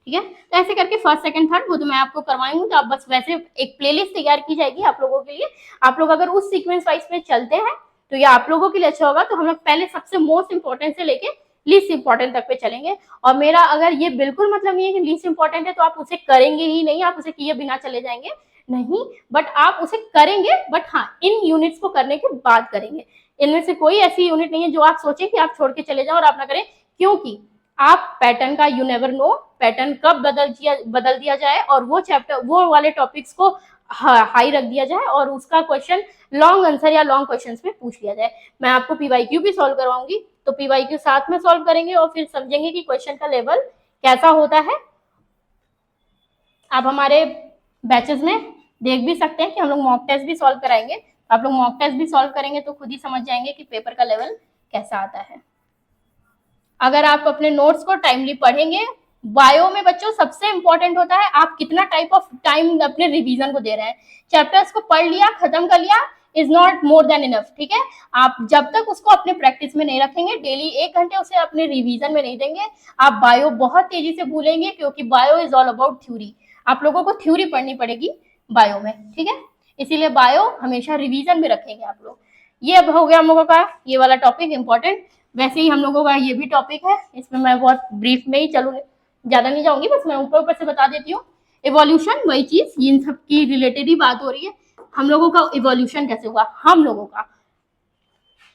ठीक है, तो ऐसे करके फर्स्ट सेकंड थर्ड वो तो मैं आपको करवाऊंगी। तो आप बस वैसे एक प्लेलिस्ट तैयार की जाएगी आप लोगों के लिए। आप लोग अगर उस सीक्वेंस वाइज में चलते हैं तो ये आप लोगों के लिए अच्छा होगा। तो हम लोग पहले सबसे मोस्ट इंपॉर्टेंट से लेके लीस्ट इंपॉर्टेंट तक पे चलेंगे। और मेरा अगर ये बिल्कुल मतलब नहीं है कि लीस्ट इंपॉर्टेंट है तो आप उसे करेंगे ही नहीं, आप उसे किए बिना चले जाएंगे, नहीं, बट आप उसे करेंगे, बट हाँ इन यूनिट्स को करने के बाद करेंगे। इनमें से कोई ऐसी यूनिट नहीं है जो आप सोचें कि आप छोड़ के चले जाओ और आप ना करें, क्योंकि आप पैटर्न का यू नेवर नो, पैटर्न कब बदल दिया जाए और वो चैप्टर, वो वाले टॉपिक्स को हाई रख दिया जाए और उसका क्वेश्चन लॉन्ग आंसर या लॉन्ग क्वेश्चंस में पूछ लिया जाए। मैं आपको पीवाईक्यू भी सॉल्व करवाऊंगी, तो पीवाईक्यू साथ में सॉल्व करेंगे और फिर समझेंगे कि क्वेश्चन का लेवल कैसा होता है। आप हमारे बैचेस में देख भी सकते हैं कि हम लोग मॉक टेस्ट भी सॉल्व कराएंगे। आप लोग मॉक टेस्ट भी सॉल्व करेंगे तो खुद ही समझ जाएंगे कि पेपर का लेवल कैसा आता है। अगर आप अपने नोट्स को टाइमली पढ़ेंगे, बायो में बच्चों सबसे इंपॉर्टेंट होता है आप कितना टाइप ऑफ टाइम अपने रिवीजन को दे रहे हैं। चैप्टर्स को पढ़ लिया, खत्म कर लिया is not more than enough, ठीक है। आप जब तक उसको अपने प्रैक्टिस में नहीं रखेंगे, डेली 1 घंटे उसे अपने रिवीजन में नहीं देंगे, आप बायो बहुत तेजी से भूलेंगे, क्योंकि bio is all about theory. आप लोगों को थ्योरी पढ़नी पड़ेगी बायो में, ठीक है। इसीलिए बायो हमेशा रिवीजन में रखेंगे आप लोग। ये अब हो गया हम लोगों का ये वाला टॉपिक इंपॉर्टेंट। वैसे ही हम लोगों का ये भी टॉपिक है, इसमें मैं बहुत ब्रीफ में ही चलूंगी, ज्यादा नहीं जाऊंगी, बस मैं ऊपर ऊपर से बता देती हूँ। इवोल्यूशन वही चीज, इन सब की रिलेटेड ही बात हो रही है। हम लोगों का इवोल्यूशन कैसे हुआ, हम लोगों का।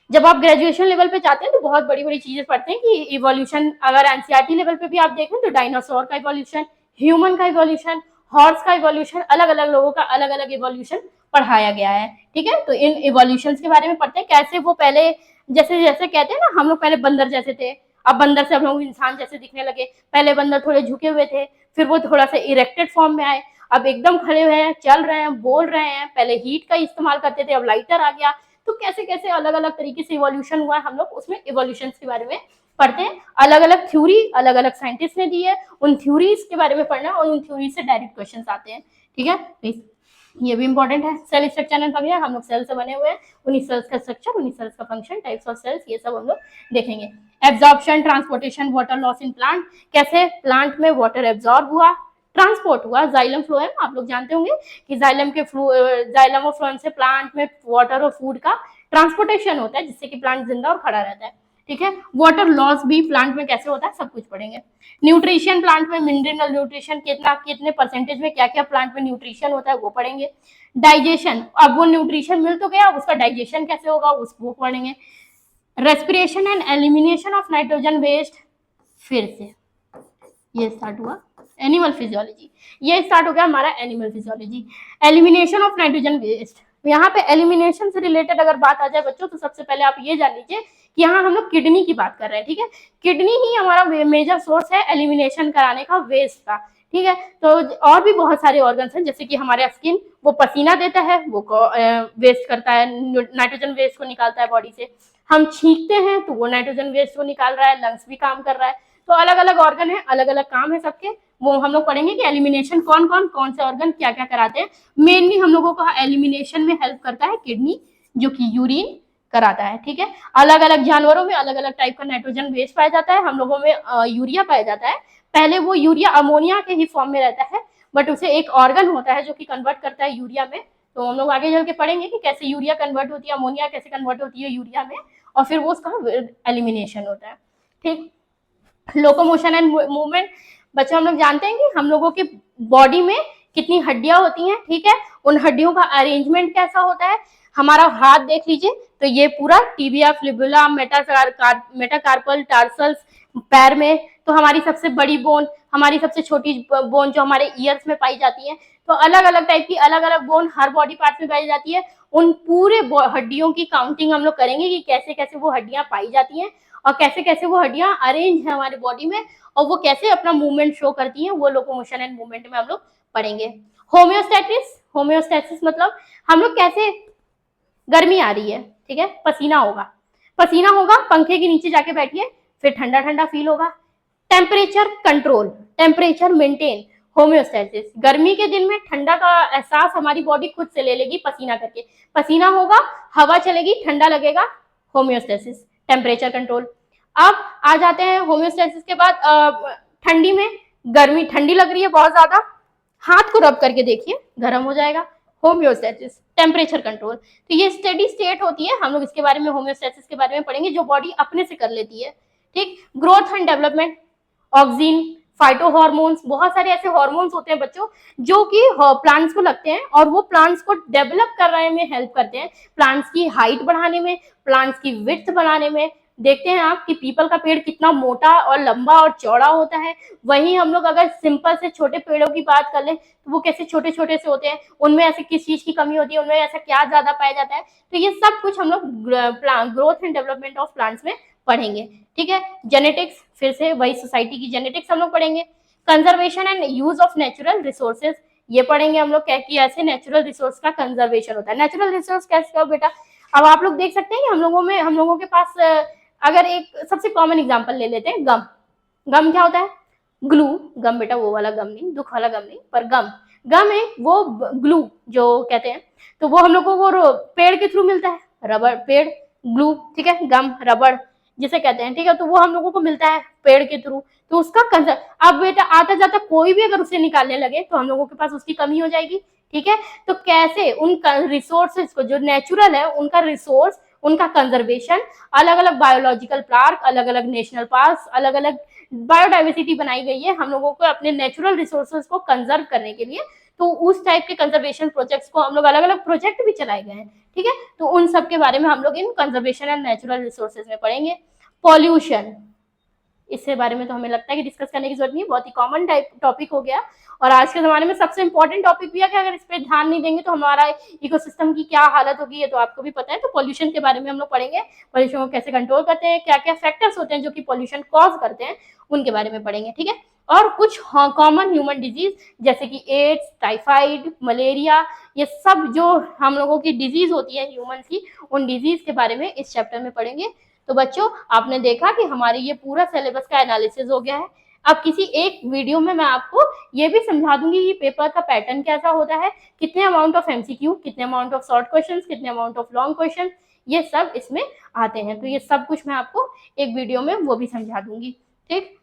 जब आप ग्रेजुएशन लेवल पे जाते हैं तो बहुत बड़ी बड़ी चीजें पढ़ते हैं कि इवोल्यूशन। अगर एनसीईआरटी लेवल पे भी आप देखें तो डायनासोर का इवोल्यूशन, ह्यूमन का इवोल्यूशन, हॉर्स का इवोल्यूशन, अलग अलग लोगों का अलग अलग इवोल्यूशन पढ़ाया गया है, ठीक है। तो इन इवोल्यूशन के बारे में पढ़ते हैं, कैसे वो पहले, जैसे जैसे कहते हैं ना हम लोग पहले बंदर जैसे थे, अब बंदर से हम लोग इंसान जैसे दिखने लगे। पहले बंदर थोड़े झुके हुए थे, फिर वो थोड़ा सा इरेक्टेड फॉर्म में आए, अब एकदम खड़े हुए हैं, चल रहे हैं, बोल रहे हैं। पहले हीट का इस्तेमाल करते थे, अब लाइटर आ गया। तो कैसे कैसे अलग अलग तरीके से इवोल्यूशन हुआ है, हम लोग उसमें इवोल्यूशन के बारे में पढ़ते हैं। अलग अलग थ्योरी अलग अलग साइंटिस्ट ने दी है, उन थ्योरीज के बारे में पढ़ना और उन थ्योरी से डायरेक्ट क्वेश्चन आते हैं, ठीक है। ये भी इंपॉर्टेंट है। सेल स्ट्रक्चर एंड फंक्शन, हम लोग सेल से बने हुए हैं, उन्हीं सेल्स का स्ट्रक्चर, उन्हीं सेल्स का फंक्शन, टाइप्स ऑफ सेल्स, ये सब हम लोग देखेंगे। Absorption, transportation, water loss in plant, कैसे प्लांट में वाटर एब्जॉर्ब हुआ, ट्रांसपोर्ट हुआ। जाइलम फ्लोएम, आप लोग जानते होंगे कि जाइलम और फ्लोएम से प्लांट में वाटर और फूड का ट्रांसपोर्टेशन होता है, जिससे कि प्लांट जिंदा और खड़ा रहता है। ठीक है। वाटर लॉस भी प्लांट में कैसे होता है सब कुछ पढ़ेंगे। न्यूट्रिशन प्लांट में, मिनरल न्यूट्रिशन कितने परसेंटेज में क्या क्या प्लांट में न्यूट्रिशन होता है वो पढ़ेंगे। डाइजेशन, अब वो न्यूट्रिशन मिल तो गया, उसका डाइजेशन कैसे होगा उसको पढ़ेंगे। Respiration and elimination of nitrogen waste, फिर से ये स्टार्ट हुआ एनिमल फिजियोलॉजी, ये स्टार्ट हो गया हमारा animal physiology. Elimination of nitrogen waste, यहाँ पे एलिमिनेशन से रिलेटेड अगर बात आ जाए बच्चों तो सबसे पहले आप ये जान लीजिए कि यहाँ हम लोग किडनी की बात कर रहे हैं, ठीक है। किडनी ही हमारा मेजर सोर्स है एलिमिनेशन कराने का वेस्ट का, ठीक है। तो और भी बहुत सारे ऑर्गन्स हैं, जैसे कि हमारे स्किन, वो पसीना देता है, वो वेस्ट करता है, नाइट्रोजन वेस्ट को निकालता है बॉडी से। हम छींकते हैं तो वो नाइट्रोजन वेस्ट को निकाल रहा है, लंग्स भी काम कर रहा है। तो अलग अलग ऑर्गन है, अलग अलग काम है सबके, वो हम लोग पढ़ेंगे कि एलिमिनेशन कौन से ऑर्गन क्या क्या कराते हैं। मेनली हम लोगों को एलिमिनेशन में हेल्प करता है किडनी, जो कि यूरिन कराता है, ठीक है। अलग अलग जानवरों में अलग अलग टाइप का नाइट्रोजन वेस्ट पाया जाता है, हम लोगों में यूरिया पाया जाता है। पहले वो यूरिया अमोनिया के ही फॉर्म में रहता है, बट उसे एक ऑर्गन होता है जो कि कन्वर्ट करता है यूरिया में। तो हम लोग आगे चल के पढ़ेंगे कि कैसे यूरिया कन्वर्ट होती है, अमोनिया कैसे कन्वर्ट होती है यूरिया में, और फिर वो उसका एलिमिनेशन होता है, ठीक। लोकोमोशन एंड मूवमेंट, बच्चों हम लोग जानते हैं कि हम लोगों की बॉडी में कितनी हड्डियां होती हैं, ठीक है। उन हड्डियों का अरेंजमेंट कैसा होता है। हमारा हाथ देख लीजिए तो ये पूरा टिबिया, फिबुला, मेटाकार्पल, टार्सल्स पैर में, तो हमारी सबसे बड़ी बोन, हमारी सबसे छोटी बोन जो हमारे ईयर्स में पाई जाती है। तो अलग अलग टाइप की अलग अलग बोन हर बॉडी पार्ट में पाई जाती है। उन पूरे हड्डियों की काउंटिंग हम लोग करेंगे कि कैसे कैसे वो हड्डियां पाई जाती हैं और कैसे कैसे वो हड्डियां अरेंज है हमारे बॉडी में, और वो कैसे अपना मूवमेंट शो करती हैं, वो लोकोमोशन एंड मूवमेंट में हम लोग पढ़ेंगे। होम्योस्टैटिस, होम्योस्टैटिस मतलब हम लोग कैसे, गर्मी आ रही है, ठीक है, पसीना होगा, पंखे के नीचे जाके बैठिए, फिर ठंडा ठंडा फील होगा। Temperature control, temperature maintain, homeostasis, गर्मी के दिन में ठंडा का एहसास हमारी बॉडी खुद से ले लेगी पसीना करके, पसीना होगा, हवा चलेगी, ठंडा लगेगा, होम्योस्टैसिस, टेम्परेचर कंट्रोल। अब आ जाते हैं होम्योस्टैसिस के बाद ठंडी में, गर्मी, ठंडी लग रही है बहुत ज्यादा, हाथ को रब करके देखिए गर्म हो जाएगा, होम्योस्टैसिस, टेम्परेचर कंट्रोल। तो ये स्टेडी स्टेट होती है, हम लोग इसके बारे में होम्योस्टैसिस के बारे में पढ़ेंगे, जो बॉडी अपने से कर लेती है, ठीक। Growth and development, oxygen, phyto hormones, बहुत सारे ऐसे हार्मोन्स होते हैं बच्चों जो कि प्लांट्स को लगते हैं और वो प्लांट्स को डेवलप करने में हेल्प करते हैं, प्लांट्स की हाइट बढ़ाने में, प्लांट्स की विड्थ बढ़ाने में। देखते हैं आप कि पीपल का पेड़ कितना मोटा और लंबा और चौड़ा होता है, वहीं हम लोग अगर सिंपल से छोटे पेड़ों की बात कर लें तो वो कैसे छोटे छोटे से होते हैं, उनमें ऐसे किस चीज की कमी होती है, उनमें ऐसा क्या ज्यादा पाया जाता है। तो ये सब कुछ हम लोग growth and development of plants में पढ़ेंगे, ठीक है। जेनेटिक्स, फिर से वही सोसाइटी की जेनेटिक्स हम लोग पढ़ेंगे। Conservation and use of natural resources, ये पढ़ेंगे हम लोग क्या कि ऐसे नेचुरल रिसोर्स का कंजर्वेशन होता है। नेचुरल रिसोर्स कैसे हो बेटा, अब आप लोग देख सकते हैं कि हम लोगों के पास अगर एक सबसे कॉमन एग्जांपल ले लेते हैं, गम क्या होता है, ग्लू, गम बेटा वो वाला गम नहीं, दुख वाला गम नहीं, पर गम है वो ग्लू जो कहते हैं, तो वो हम लोग को वो पेड़ के थ्रू मिलता है, रबड़, पेड़, ग्लू, ठीक है, गम, रबड़ जिसे कहते हैं, ठीक है। तो वो हम लोगों को मिलता है पेड़ के थ्रू, तो उसका अब बेटा आता जाता कोई भी अगर उसे निकालने लगे तो हम लोगों के पास उसकी कमी हो जाएगी, ठीक है। तो कैसे उन रिसोर्सेज को जो नेचुरल है उनका रिसोर्स, उनका कंजर्वेशन, अलग अलग बायोलॉजिकल पार्क, अलग अलग नेशनल पार्क, अलग अलग बायोडाइवर्सिटी बनाई गई है हम लोगों को अपने नेचुरल रिसोर्सेज को कंजर्व करने के लिए। तो उस टाइप के कंजर्वेशन प्रोजेक्ट्स को हम लोग, अलग अलग प्रोजेक्ट भी चलाए गए हैं, ठीक है। तो उन सब के बारे में हम लोग इन कंजर्वेशन एंड नेचुरल रिसोर्सेज में पढ़ेंगे। पॉल्यूशन, इसके बारे में तो हमें लगता है कि डिस्कस करने की जरूरत नहीं है, बहुत ही कॉमन टाइप टॉपिक हो गया और आज के जमाने में सबसे इंपॉर्टेंट टॉपिक भी है कि अगर इस पर ध्यान नहीं देंगे तो हमारा इकोसिस्टम की क्या हालत होगी, ये तो आपको भी पता है। तो पॉल्यूशन के बारे में हम लोग पढ़ेंगे, पॉल्यूशन को कैसे कंट्रोल करते हैं, क्या क्या फैक्टर्स होते हैं जो कि पॉल्यूशन कॉज करते हैं, उनके बारे में पढ़ेंगे, ठीक है। और कुछ कॉमन ह्यूमन डिजीज जैसे कि एड्स, टाइफाइड, मलेरिया, ये सब जो हम लोगों की डिजीज होती है ह्यूमन की, उन डिजीज के बारे में इस चैप्टर में पढ़ेंगे। तो बच्चों आपने देखा कि हमारे ये पूरा सिलेबस का एनालिसिस हो गया है। अब किसी एक वीडियो में मैं आपको ये भी समझा दूंगी कि पेपर का पैटर्न कैसा होता है, कितने अमाउंट ऑफ एमसीक्यू, कितने अमाउंट ऑफ शॉर्ट क्वेश्चंस, कितने अमाउंट ऑफ लॉन्ग क्वेश्चन, ये सब इसमें आते हैं। तो ये सब कुछ मैं आपको एक वीडियो में वो भी समझा दूंगी, ठीक।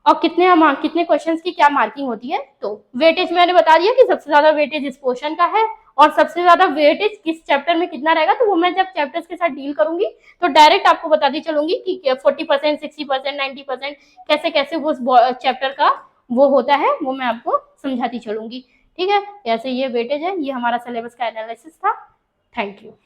और कितने क्वेश्चंस की क्या मार्किंग होती है। तो वेटेज मैंने बता दिया कि सबसे ज्यादा वेटेज इस पोर्शन का है और सबसे ज्यादा वेटेज किस चैप्टर में कितना रहेगा, तो वो मैं जब चैप्टर्स के साथ डील करूंगी तो डायरेक्ट आपको बताती चलूंगी कि 40%, 60%, 90% कैसे कैसे वो चैप्टर का वो होता है, वो मैं आपको समझाती चलूंगी। ठीक है, ऐसे ये वेटेज है, ये हमारा सिलेबस का एनालिसिस था। Thank you.